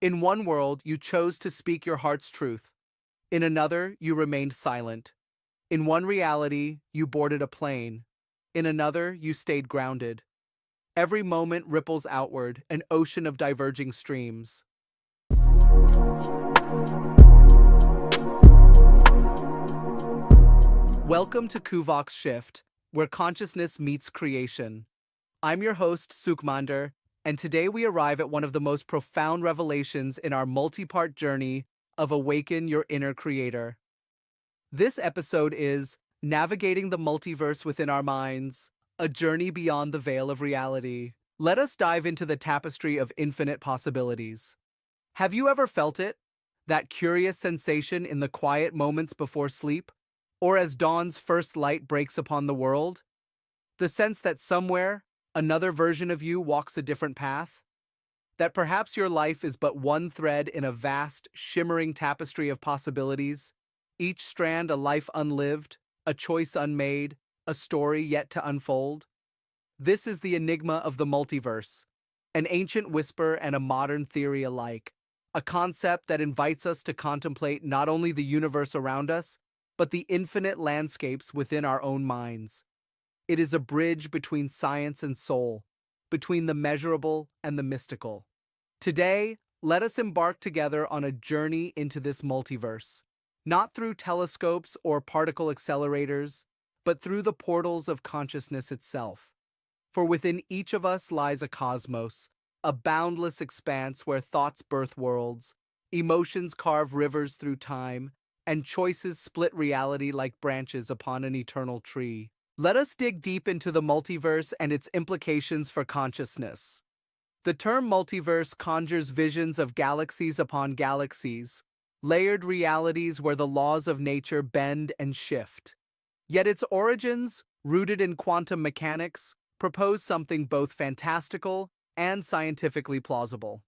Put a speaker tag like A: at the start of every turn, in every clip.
A: In one world, you chose to speak your heart's truth. In another, you remained silent. In one reality, you boarded a plane. In another, you stayed grounded. Every moment ripples outward, an ocean of diverging streams. Welcome to Kuvox Shift, where consciousness meets creation. I'm your host, Sukmander, and today we arrive at one of the most profound revelations in our multi-part journey of Awaken Your Inner Creator. This episode is Navigating the Multiverse Within Our Minds, a journey beyond the veil of reality. Let us dive into the tapestry of infinite possibilities. Have you ever felt it? That curious sensation in the quiet moments before sleep? Or as dawn's first light breaks upon the world? The sense that somewhere, another version of you walks a different path? That perhaps your life is but one thread in a vast, shimmering tapestry of possibilities, each strand a life unlived, a choice unmade, a story yet to unfold? This is the enigma of the multiverse, an ancient whisper and a modern theory alike, a concept that invites us to contemplate not only the universe around us, but the infinite landscapes within our own minds. It is a bridge between science and soul, between the measurable and the mystical. Today, let us embark together on a journey into this multiverse, not through telescopes or particle accelerators, but through the portals of consciousness itself. For within each of us lies a cosmos, a boundless expanse where thoughts birth worlds, emotions carve rivers through time, and choices split reality like branches upon an eternal tree. Let us dig deep into the multiverse and its implications for consciousness. The term multiverse conjures visions of galaxies upon galaxies, layered realities where the laws of nature bend and shift. Yet its origins, rooted in quantum mechanics, propose something both fantastical and scientifically plausible.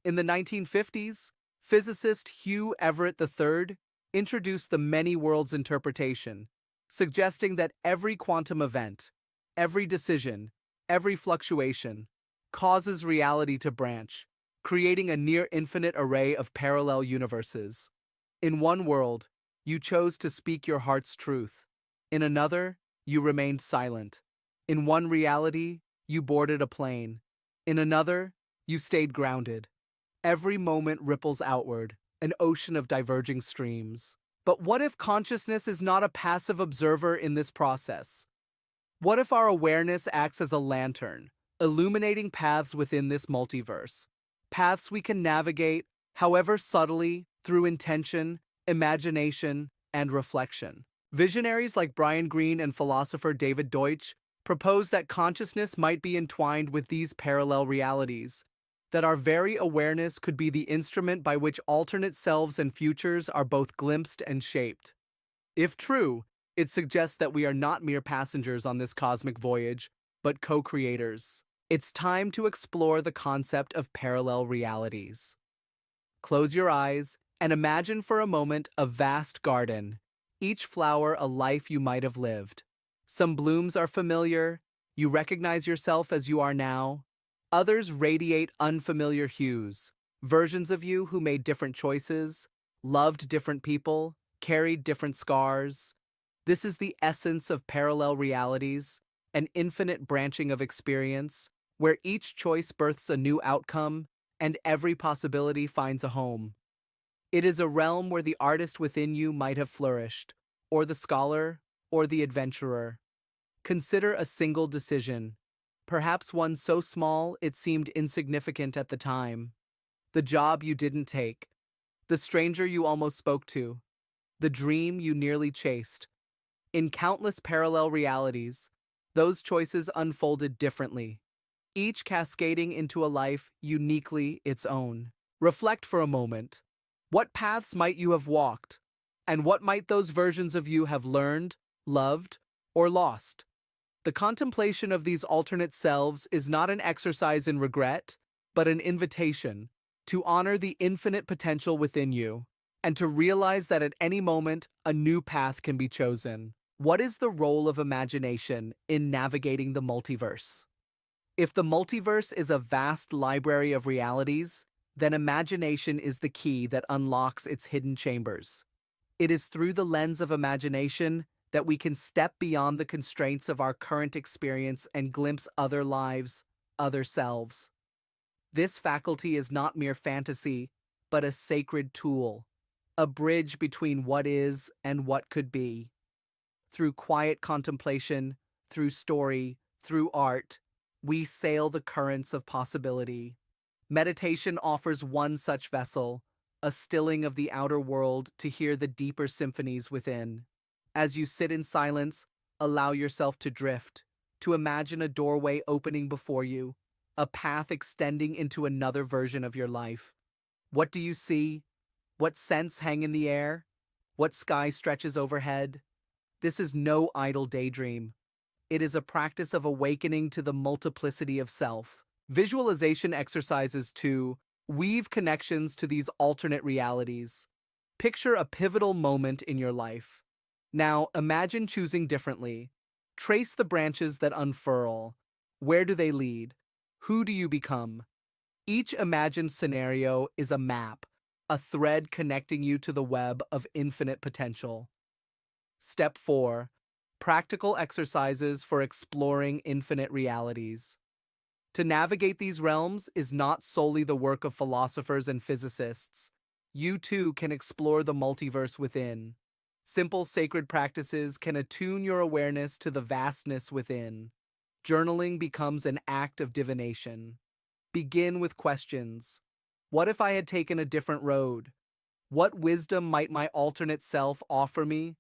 A: In the 1950s, physicist Hugh Everett III introduced the many worlds interpretation, suggesting that every quantum event, every decision, every fluctuation, causes reality to branch, creating a near-infinite array of parallel universes. In one world, you chose to speak your heart's truth. In another, you remained silent. In one reality, you boarded a plane. In another, you stayed grounded. Every moment ripples outward, an ocean of diverging streams. But what if consciousness is not a passive observer in this process? What if our awareness acts as a lantern, illuminating paths within this multiverse? Paths we can navigate, however subtly, through intention, imagination, and reflection. Visionaries like Brian Greene and philosopher David Deutsch propose that consciousness might be entwined with these parallel realities, that our very awareness could be the instrument by which alternate selves and futures are both glimpsed and shaped. If true, it suggests that we are not mere passengers on this cosmic voyage, but co-creators. It's time to explore the concept of parallel realities. Close your eyes and imagine for a moment a vast garden, each flower a life you might have lived. Some blooms are familiar, you recognize yourself as you are now. Others radiate unfamiliar hues, versions of you who made different choices, loved different people, carried different scars. This is the essence of parallel realities, an infinite branching of experience, where each choice births a new outcome, and every possibility finds a home. It is a realm where the artist within you might have flourished, or the scholar, or the adventurer. Consider a single decision, perhaps one so small it seemed insignificant at the time. The job you didn't take, the stranger you almost spoke to, the dream you nearly chased. In countless parallel realities, those choices unfolded differently, each cascading into a life uniquely its own. Reflect for a moment. What paths might you have walked? And what might those versions of you have learned, loved, or lost? The contemplation of these alternate selves is not an exercise in regret, but an invitation to honor the infinite potential within you, and to realize that at any moment, a new path can be chosen. What is the role of imagination in navigating the multiverse? If the multiverse is a vast library of realities, then imagination is the key that unlocks its hidden chambers. It is through the lens of imagination that we can step beyond the constraints of our current experience and glimpse other lives, other selves. This faculty is not mere fantasy, but a sacred tool, a bridge between what is and what could be. Through quiet contemplation, through story, through art, we sail the currents of possibility. Meditation offers one such vessel, a stilling of the outer world to hear the deeper symphonies within. As you sit in silence, allow yourself to drift, to imagine a doorway opening before you, a path extending into another version of your life. What do you see? What scents hang in the air? What sky stretches overhead? This is no idle daydream. It is a practice of awakening to the multiplicity of self. Visualization exercises to weave connections to these alternate realities. Picture a pivotal moment in your life. Now, imagine choosing differently. Trace the branches that unfurl. Where do they lead? Who do you become? Each imagined scenario is a map, a thread connecting you to the web of infinite potential. Step 4. Practical exercises for exploring infinite realities. To navigate these realms is not solely the work of philosophers and physicists. You too can explore the multiverse within. Simple sacred practices can attune your awareness to the vastness within. Journaling becomes an act of divination. Begin with questions. What if I had taken a different road? What wisdom might my alternate self offer me?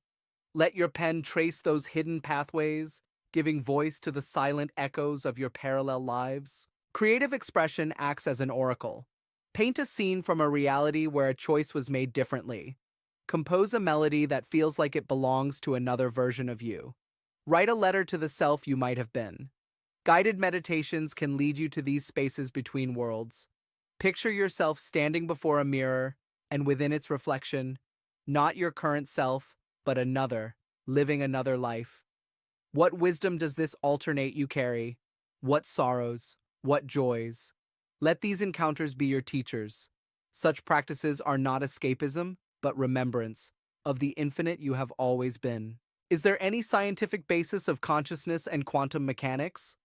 A: Let your pen trace those hidden pathways, giving voice to the silent echoes of your parallel lives. Creative expression acts as an oracle. Paint a scene from a reality where a choice was made differently. Compose a melody that feels like it belongs to another version of you. Write a letter to the self you might have been. Guided meditations can lead you to these spaces between worlds. Picture yourself standing before a mirror, and within its reflection, not your current self, but another, living another life. What wisdom does this alternate you carry? What sorrows? What joys? Let these encounters be your teachers. Such practices are not escapism, but remembrance of the infinite you have always been. Is there any scientific basis of consciousness and quantum mechanics?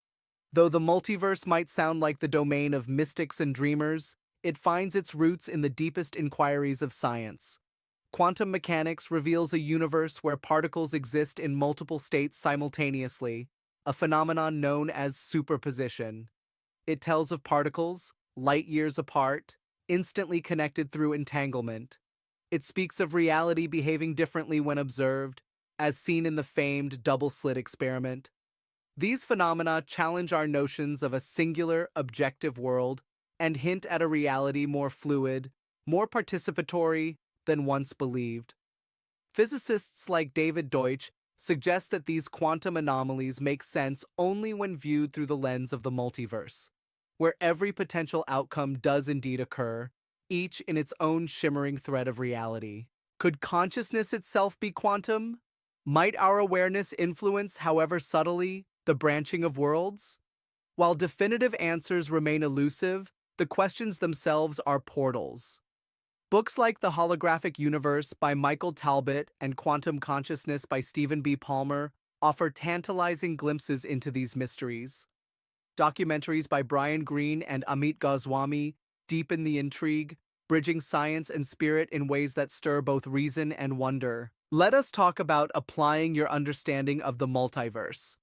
A: Though the multiverse might sound like the domain of mystics and dreamers, it finds its roots in the deepest inquiries of science. Quantum mechanics reveals a universe where particles exist in multiple states simultaneously, a phenomenon known as superposition. It tells of particles, light years apart, instantly connected through entanglement. It speaks of reality behaving differently when observed, as seen in the famed double-slit experiment. These phenomena challenge our notions of a singular, objective world and hint at a reality more fluid, more participatory than once believed. Physicists like David Deutsch suggest that these quantum anomalies make sense only when viewed through the lens of the multiverse, where every potential outcome does indeed occur, each in its own shimmering thread of reality. Could consciousness itself be quantum? Might our awareness influence, however subtly, the branching of worlds? While definitive answers remain elusive, the questions themselves are portals. Books like The Holographic Universe by Michael Talbot and Quantum Consciousness by Stephen B. Palmer offer tantalizing glimpses into these mysteries. Documentaries by Brian Greene and Amit Goswami deepen the intrigue, bridging science and spirit in ways that stir both reason and wonder. Let us talk about applying your understanding of the multiverse.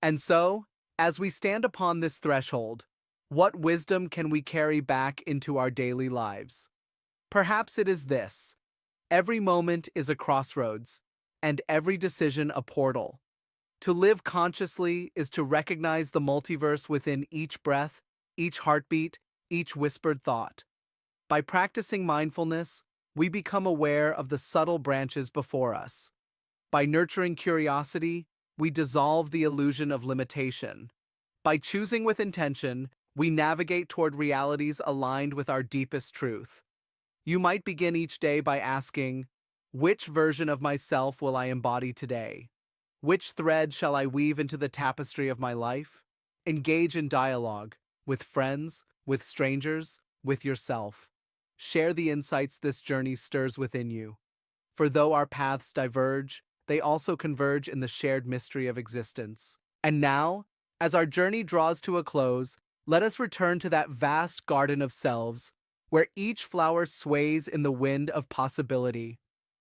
A: And so, as we stand upon this threshold, what wisdom can we carry back into our daily lives? Perhaps it is this: every moment is a crossroads, and every decision a portal. To live consciously is to recognize the multiverse within each breath, each heartbeat, each whispered thought. By practicing mindfulness, we become aware of the subtle branches before us. By nurturing curiosity, we dissolve the illusion of limitation. By choosing with intention, we navigate toward realities aligned with our deepest truth. You might begin each day by asking, which version of myself will I embody today? Which thread shall I weave into the tapestry of my life? Engage in dialogue with friends, with strangers, with yourself. Share the insights this journey stirs within you. For though our paths diverge, they also converge in the shared mystery of existence. And now, as our journey draws to a close, let us return to that vast garden of selves, where each flower sways in the wind of possibility.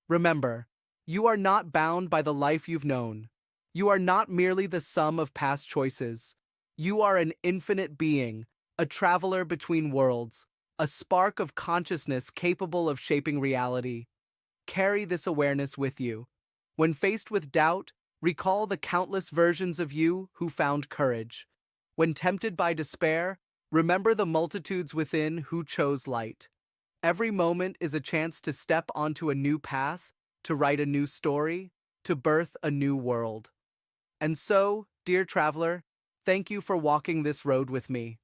A: Remember, you are not bound by the life you've known. You are not merely the sum of past choices. You are an infinite being, a traveler between worlds, a spark of consciousness capable of shaping reality. Carry this awareness with you. When faced with doubt, recall the countless versions of you who found courage. When tempted by despair, remember the multitudes within who chose light. Every moment is a chance to step onto a new path, to write a new story, to birth a new world. And so, dear traveler, thank you for walking this road with me.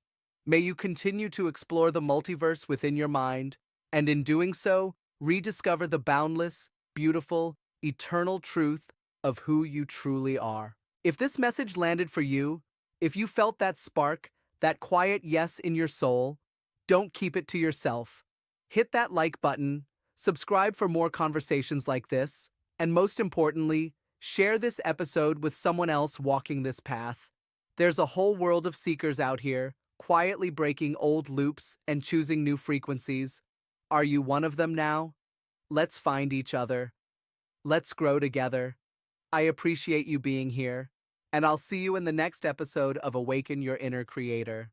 A: May you continue to explore the multiverse within your mind, and in doing so, rediscover the boundless, beautiful, eternal truth of who you truly are. If this message landed for you, if you felt that spark, that quiet yes in your soul, don't keep it to yourself. Hit that like button, subscribe for more conversations like this, and most importantly, share this episode with someone else walking this path. There's a whole world of seekers out here, quietly breaking old loops and choosing new frequencies. Are you one of them now? Let's find each other. Let's grow together. I appreciate you being here, and I'll see you in the next episode of Awaken Your Inner Creator.